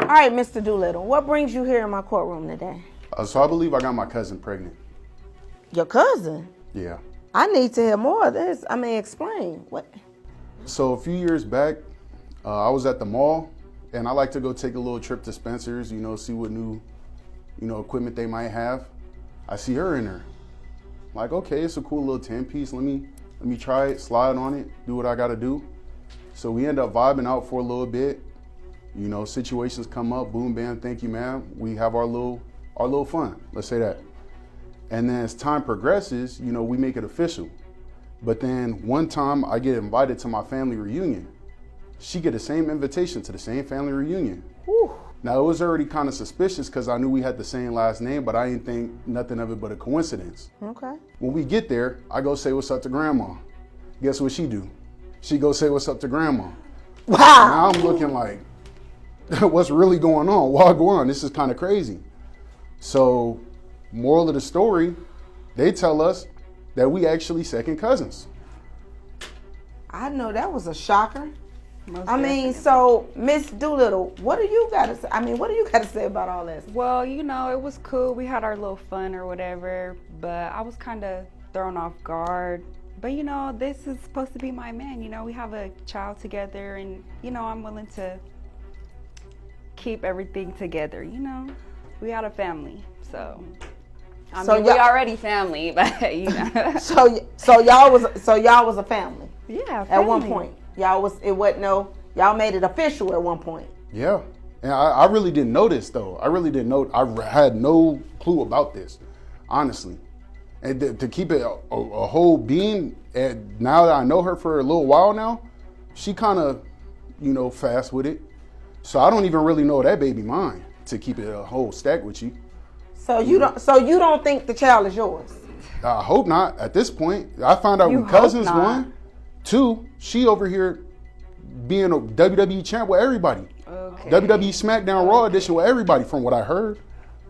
All right, Mr. Doolittle, what brings you here in my courtroom today? So I believe I got my cousin pregnant. Your cousin? Yeah. I need to hear more of this. Explain. What? So a few years back, I was at the mall, and I like to go take a little trip to Spencer's, see what new, equipment they might have. I see her in there. Like, okay, it's a cool little 10-piece. Let me try it, slide on it, do what I gotta do. So we end up vibing out for a little bit. Situations come up, boom, bam, thank you, ma'am. We have our little fun, let's say that. And then as time progresses, we make it official. But then one time I get invited to my family reunion. She get the same invitation to the same family reunion. Whew. Now it was already kind of suspicious because I knew we had the same last name, but I didn't think nothing of it but a coincidence. Okay. When we get there, I go say what's up to grandma. Guess what she do? She go say what's up to grandma. Wow. Now I'm looking like, what's really going on? Wagwan, this is kind of crazy. So, moral of the story, they tell us that we actually second cousins. I know that was a shocker. Most So Miss Doolittle, what do you got to say? What do you got to say about all this? Well, it was cool. We had our little fun or whatever, but I was kind of thrown off guard. But this is supposed to be my man. We have a child together, and I'm willing to keep everything together. We had a family, so. We already family, but So y'all was a family. Yeah. Family. At one point, y'all made it official at one point. Yeah, and I really didn't know this though. I had no clue about this, honestly. And to keep it a whole being, and now that I know her for a little while now, she kind of, fast with it. So I don't even really know that baby mine, to keep it a whole stack with you. So you don't think the child is yours? I hope not. At this point, I found out we cousins. One, two. She over here being a WWE champ with everybody. Okay. WWE SmackDown Raw edition with everybody, from what I heard.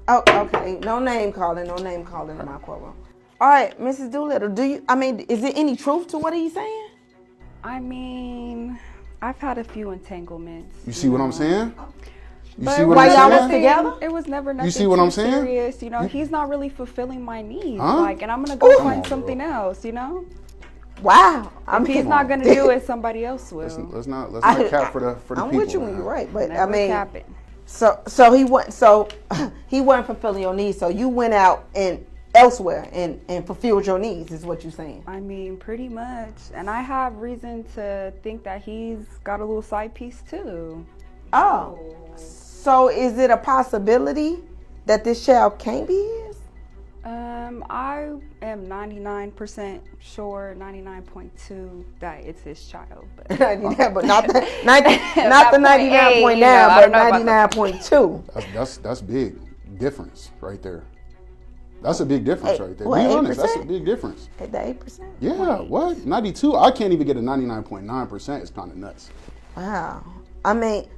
Oh, okay. No name calling in my courtroom. All right, Mrs. Doolittle. Is there any truth to what he's saying? I've had a few entanglements. You see what I'm saying? But see what while I'm y'all was saying? together? It was never nothing You see what I'm saying? serious. He's not really fulfilling my needs. Huh? And I'm gonna go find on, something bro. else. Wow. If he's not gonna do it, somebody else will. Let's not cap for the I'm people. with you when you're right, but Never capping. so he wasn't fulfilling your needs. So you went out and elsewhere and fulfilled your needs, is what you're saying. Pretty much. And I have reason to think that he's got a little side piece too. Oh. So is it a possibility that this child can't be his? I am 99% sure, 99.2 that it's his child. But, but not the 99.9, but 99.2. That's big difference right there. That's a big difference right there. What, Be honest, 8%? that's a big difference. At the 8%? Yeah, what? 92? I can't even get a 99.9%. It's kind of nuts. Wow.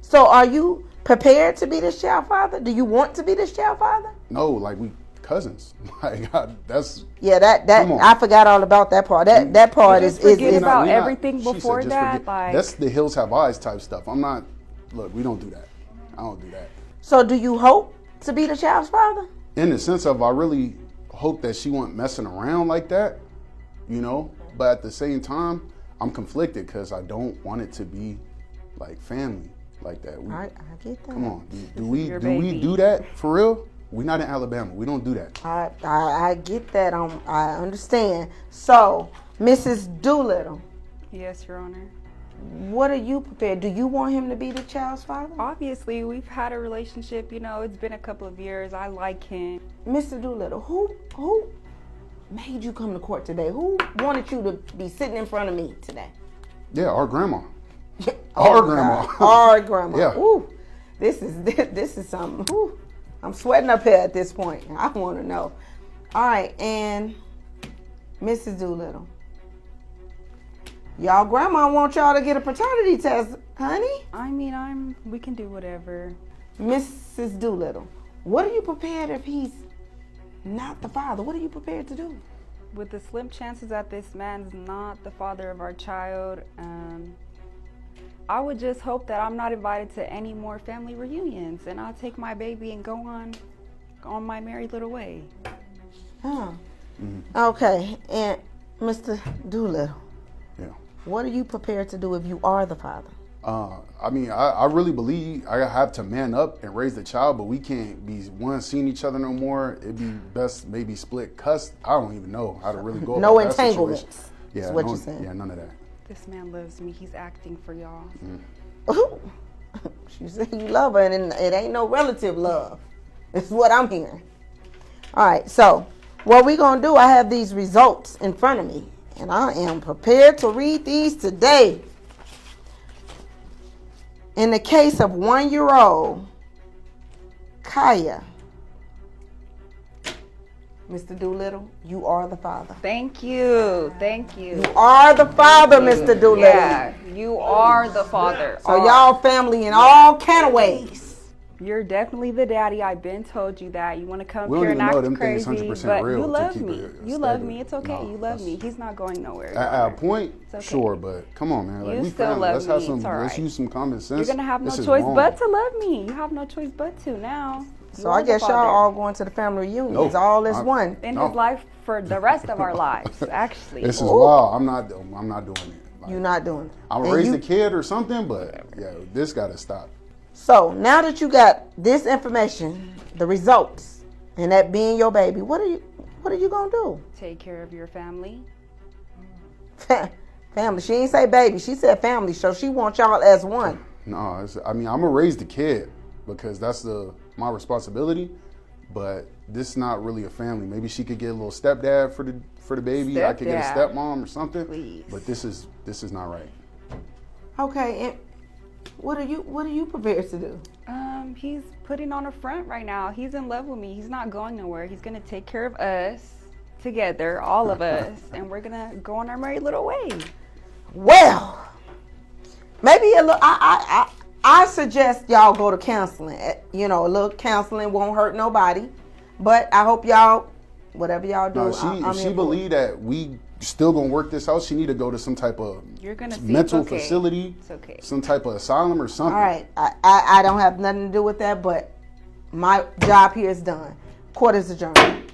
So are you prepared to be this child father? Do you want to be this child father? No, like we cousins. Like that's. Yeah, that I forgot all about that part. That part is forget about we're not- everything she said before just that. forget. Like That's the hills have eyes type stuff. I'm not. Look, we don't do that. I don't do that. So do you hope to be the child's father? In the sense of, I really hope that she wasn't messing around like that, But at the same time, I'm conflicted because I don't want it to be like family like that. I get that. Come on, do we do that for real? We're not in Alabama. We don't do that. I get that. I understand. So, Mrs. Doolittle. Yes, Your Honor. What are you prepared? Do you want him to be the child's father? Obviously, we've had a relationship. It's been a couple of years. I like him. Mr. Doolittle, who made you come to court today? Who wanted you to be sitting in front of me today? Yeah, our grandma. Our grandma. Our grandma. Yeah. Ooh, this is something. Ooh, I'm sweating up here at this point. I want to know. All right, and Mrs. Doolittle, y'all grandma wants y'all to get a paternity test, honey. We can do whatever. Mrs. Doolittle, what are you prepared if he's not the father? What are you prepared to do? With the slim chances that this man is not the father of our child, I would just hope that I'm not invited to any more family reunions, and I'll take my baby and go on my merry little way. Oh. Okay, and Mr. Doolittle, Yeah. what are you prepared to do if you are the father? I mean, I really believe I have to man up and raise the child, but we can't be seeing each other no more. It'd be best maybe split cuss. I don't even know how to really go No about that entanglements. situation. Yeah, is what you're saying. Yeah, none of that. This man loves me. He's acting for y'all. Ooh. She said you love her, and it ain't no relative love. It's what I'm hearing. All right, so what we gonna do? I have these results in front of me, and I am prepared to read these today. In the case of 1-year-old Kaya, Mr. Doolittle, you are the father. Thank you. Thank you. You are the father, Mr. Doolittle. Yeah, you are the father. So y'all family in all kind of ways. You're definitely the daddy. I've been told you that. You want to come We don't here even and know act them things crazy, 100% but real you to love keep me. it You love stable. me. It's okay. No, You love that's- me. He's not going nowhere. At a point, okay. sure, but come on, man. Like, You we still family. love Let's have me. some. It's all Let's right. use some common sense. You're gonna have no This is choice wrong. but to love me. You have no choice but to now. So You are I the guess y'all father. all going to the family reunions. No, all as I'm- one. in No. his life for the rest of our lives. Actually, This is wild. I'm not doing it. Like, You're not doing it. I'm And gonna raise you- the kid or something, but yeah, this gotta stop. So now that you got this information, the results, and that being your baby, what are you gonna do? take care of your family. Family. She ain't say baby. She said family. So she wants y'all as one. No, I'm gonna raise the kid because that's my responsibility. But this is not really a family. Maybe she could get a little stepdad for the baby. I could get a Stepdad. stepmom or something. Please. But this is not right. Okay. And what are you prepared to do? He's putting on a front right now. He's in love with me. He's not going nowhere. He's gonna take care of us together, all of us, and we're gonna go on our merry little way. Well, maybe a little. I suggest y'all go to counseling. You know, a little counseling won't hurt nobody. But I hope y'all, whatever y'all do, No, I'm if here she for it. believe that we still gonna work this out, she need to go to some type of You're gonna see mental it's okay. facility, It's okay. some type of asylum or something. All right, I don't have nothing to do with that, but my job here is done. Court is adjourned.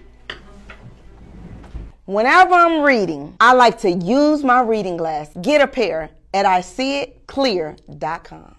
Whenever I'm reading, I like to use my reading glass. Get a pair at ISeeItClear.com.